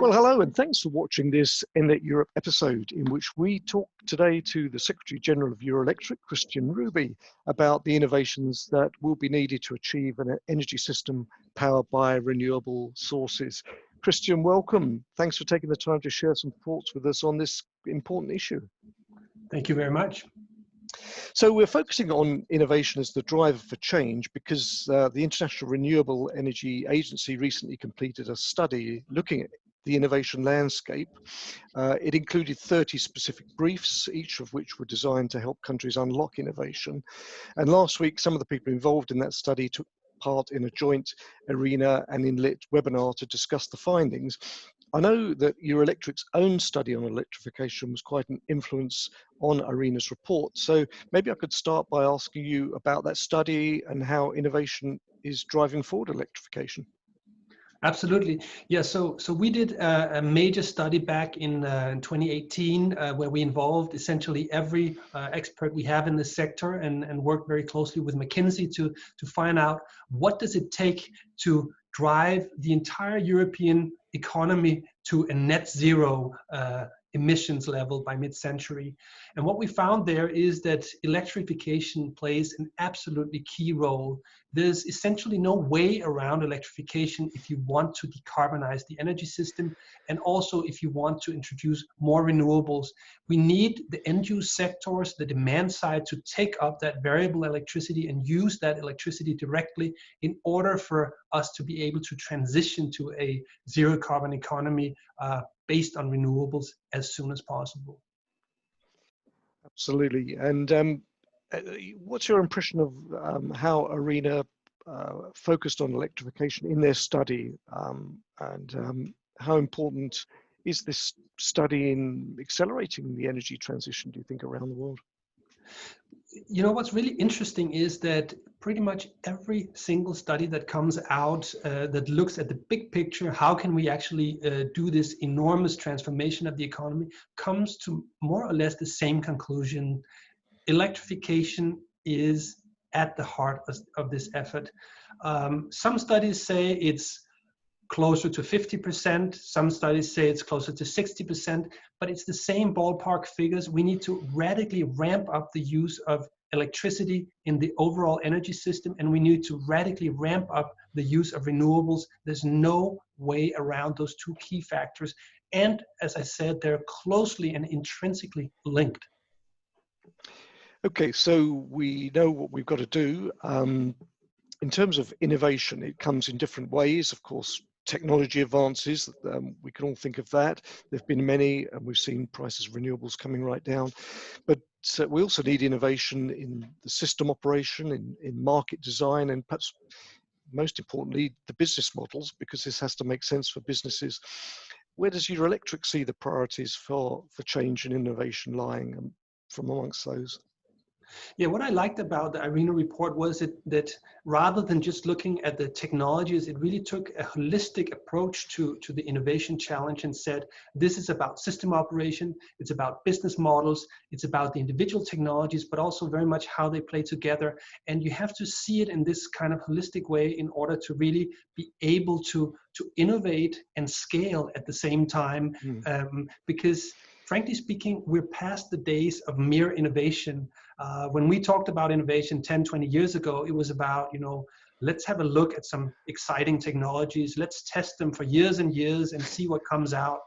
Well, hello, and thanks for watching this Enlit Europe episode, in which we talk today to the Secretary General of Eurelectric, Kristian Ruby, about the innovations that will be needed to achieve an energy system powered by renewable sources. Kristian, welcome. Thanks for taking the time to share some thoughts with us on this important issue. Thank you very much. So we're focusing on innovation as the driver for change because the International Renewable Energy Agency recently completed a study looking at the innovation landscape. It included 30 specific briefs, each of which were designed to help countries unlock innovation. And last week, some of the people involved in that study took part in a joint IRENA and Inlit webinar to discuss the findings. I know that Eurelectric's own study on electrification was quite an influence on IRENA's report. So maybe I could start by asking you about that study and how innovation is driving forward electrification. Absolutely. Yeah, so we did a major study back in 2018 where we involved essentially every expert we have in this sector and worked very closely with McKinsey to find out what does it take to drive the entire European economy to a net zero emissions level by mid-century. And what we found there is that electrification plays an absolutely key role. There's essentially no way around electrification if you want to decarbonize the energy system, and also if you want to introduce more renewables. We need the end-use sectors, the demand side, to take up that variable electricity and use that electricity directly in order for us to be able to transition to a zero-carbon economy based on renewables as soon as possible. Absolutely. And what's your impression of how IRENA focused on electrification in their study, and how important is this study in accelerating the energy transition, do you think, around the world? You know, what's really interesting is that pretty much every single study that comes out that looks at the big picture, how can we actually do this enormous transformation of the economy, comes to more or less the same conclusion. Electrification is at the heart of this effort. Some studies say it's closer to 50%, some studies say it's closer to 60%, but it's the same ballpark figures. We need to radically ramp up the use of electricity in the overall energy system, and we need to radically ramp up the use of renewables. There's no way around those two key factors. And as I said, they're closely and intrinsically linked. Okay, so we know what we've got to do. In terms of innovation, it comes in different ways. Of course, technology advances, we can all think of that. There have been many, and we've seen prices of renewables coming right down. But we also need innovation in the system operation, in market design, and perhaps most importantly, the business models, because this has to make sense for businesses. Where does Eurelectric see the priorities for change and innovation lying from amongst those? Yeah, what I liked about the IRENA report was that rather than just looking at the technologies, it really took a holistic approach to the innovation challenge and said, this is about system operation, it's about business models, it's about the individual technologies, but also very much how they play together. And you have to see it in this kind of holistic way in order to really be able to innovate and scale at the same time, because frankly speaking, we're past the days of mere innovation. When we talked about innovation 10, 20 years ago, it was about, let's have a look at some exciting technologies. Let's test them for years and years and see what comes out.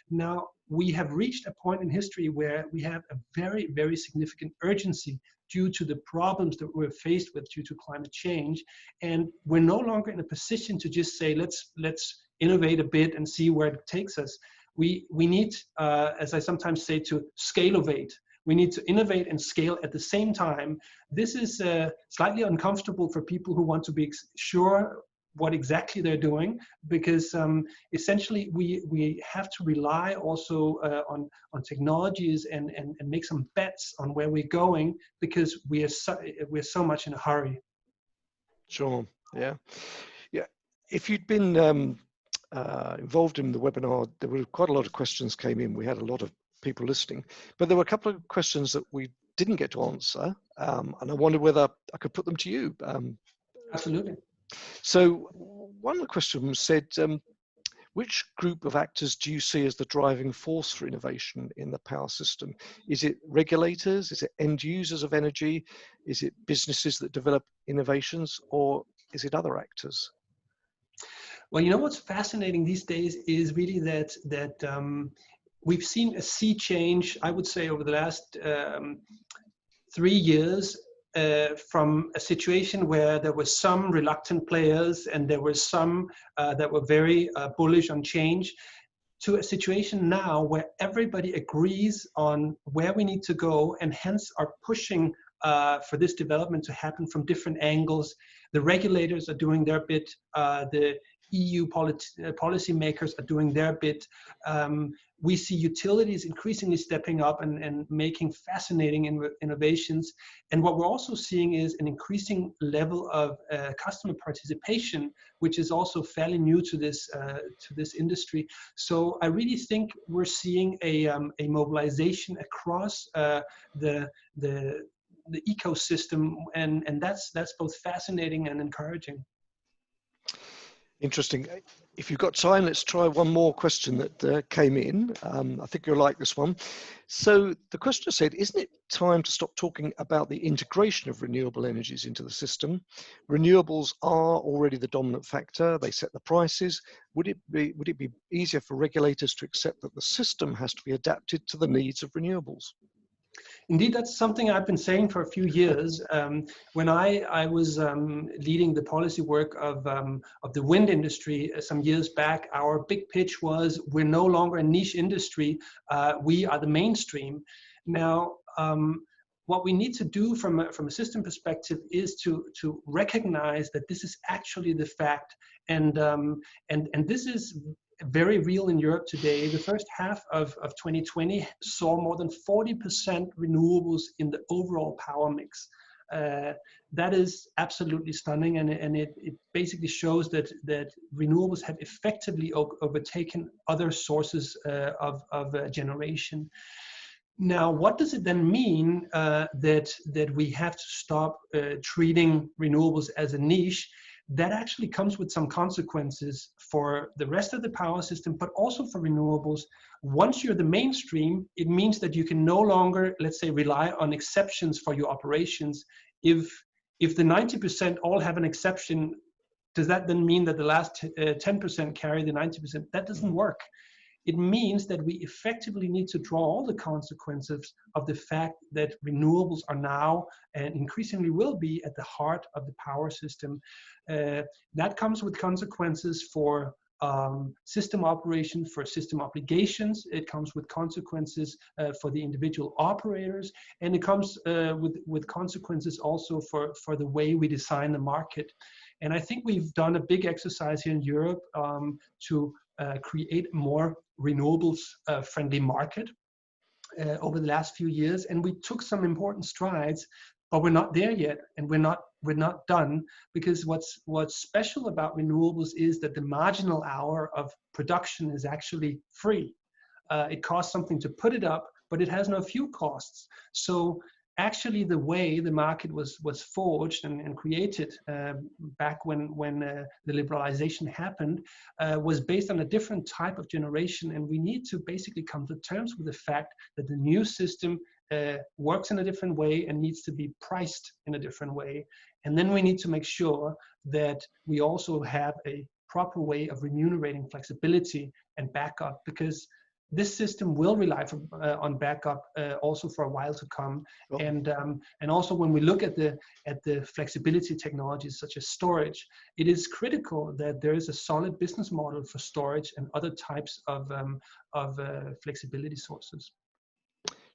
Now, we have reached a point in history where we have a very, very significant urgency due to the problems that we're faced with due to climate change. And we're no longer in a position to just say, let's innovate a bit and see where it takes us. We need, as I sometimes say, to scale-ovate. We need to innovate and scale at the same time. This is slightly uncomfortable for people who want to be sure what exactly they're doing, because essentially we have to rely also on technologies and make some bets on where we're going, because we're so much in a hurry. Sure. Yeah. If you'd been involved in the webinar, there were quite a lot of questions came in. We had a lot of people listening, but there were a couple of questions that we didn't get to answer, and I wondered whether I could put them to you. Absolutely. So one of the questions said, Which group of actors do you see as the driving force for innovation in the power system? Is it regulators? Is it end users of energy? Is it businesses that develop innovations? Or is it other actors? Well, you know what's fascinating these days is really that we've seen a sea change, I would say, over the last 3 years, from a situation where there were some reluctant players and there were some that were very bullish on change, to a situation now where everybody agrees on where we need to go and hence are pushing for this development to happen from different angles. The regulators are doing their bit, the EU policymakers are doing their bit. We see utilities increasingly stepping up and making fascinating innovations. And what we're also seeing is an increasing level of customer participation, which is also fairly new to this industry. So I really think we're seeing a mobilization across the ecosystem, and that's both fascinating and encouraging. Interesting. If you've got time, let's try one more question that came in. I think you'll like this one. So the questioner said, isn't it time to stop talking about the integration of renewable energies into the system? Renewables are already the dominant factor. They set the prices. Would it be easier for regulators to accept that the system has to be adapted to the needs of renewables? Indeed, that's something I've been saying for a few years. When I was leading the policy work of the wind industry some years back, our big pitch was, we're no longer a niche industry, we are the mainstream. Now, what we need to do from a system perspective is to recognize that this is actually the fact, and this is very real in Europe today. The first half of 2020 saw more than 40% renewables in the overall power mix. That is absolutely stunning, and it basically shows that renewables have effectively overtaken other sources of generation. Now, what does it then mean that we have to stop treating renewables as a niche? That actually comes with some consequences for the rest of the power system, but also for renewables. Once you're the mainstream, it means that you can no longer, let's say, rely on exceptions for your operations. If the 90% all have an exception, does that then mean that the last 10% carry the 90%? That doesn't work. It means that we effectively need to draw all the consequences of the fact that renewables are now, and increasingly will be, at the heart of the power system. That comes with consequences for system operation, for system obligations. It comes with consequences for the individual operators, and it comes with consequences also for the way we design the market. And I think we've done a big exercise here in Europe to create a more renewables friendly market over the last few years, and we took some important strides, but we're not there yet, and we're not done, because what's special about renewables is that the marginal hour of production is actually free. It costs something to put it up, but it has no fuel costs. So actually, the way the market was forged and created back when the liberalization happened was based on a different type of generation, and we need to basically come to terms with the fact that the new system works in a different way and needs to be priced in a different way. And then we need to make sure that we also have a proper way of remunerating flexibility and backup, because this system will rely on backup also for a while to come. Oh. And also when we look at the flexibility technologies such as storage, it is critical that there is a solid business model for storage and other types of flexibility sources.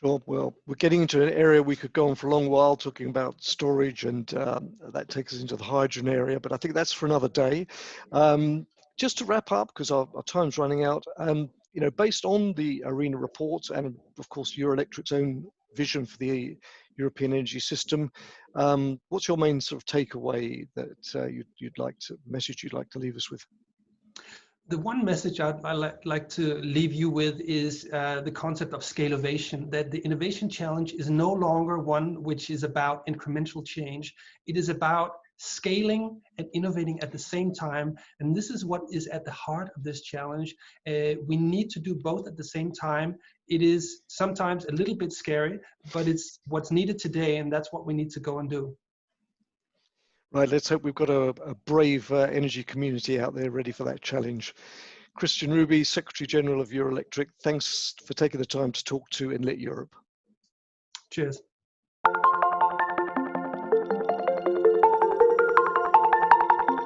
Sure. Well, we're getting into an area we could go on for a long while talking about storage, and that takes us into the hydrogen area, but I think that's for another day. Just to wrap up, because our time's running out, you know, based on the IRENA report and of course Eurelectric's own vision for the European energy system, what's your main sort of takeaway that message you'd like to leave us with? The one message I'd like to leave you with is the concept of scalation, that the innovation challenge is no longer one which is about incremental change. It is about scaling and innovating at the same time. And this is what is at the heart of this challenge. We need to do both at the same time. It is sometimes a little bit scary, but it's what's needed today, and that's what we need to go and do. Right, let's hope we've got a brave energy community out there ready for that challenge. Kristian Ruby, Secretary General of Eurelectric, thanks for taking the time to talk to Enlit Europe. Cheers.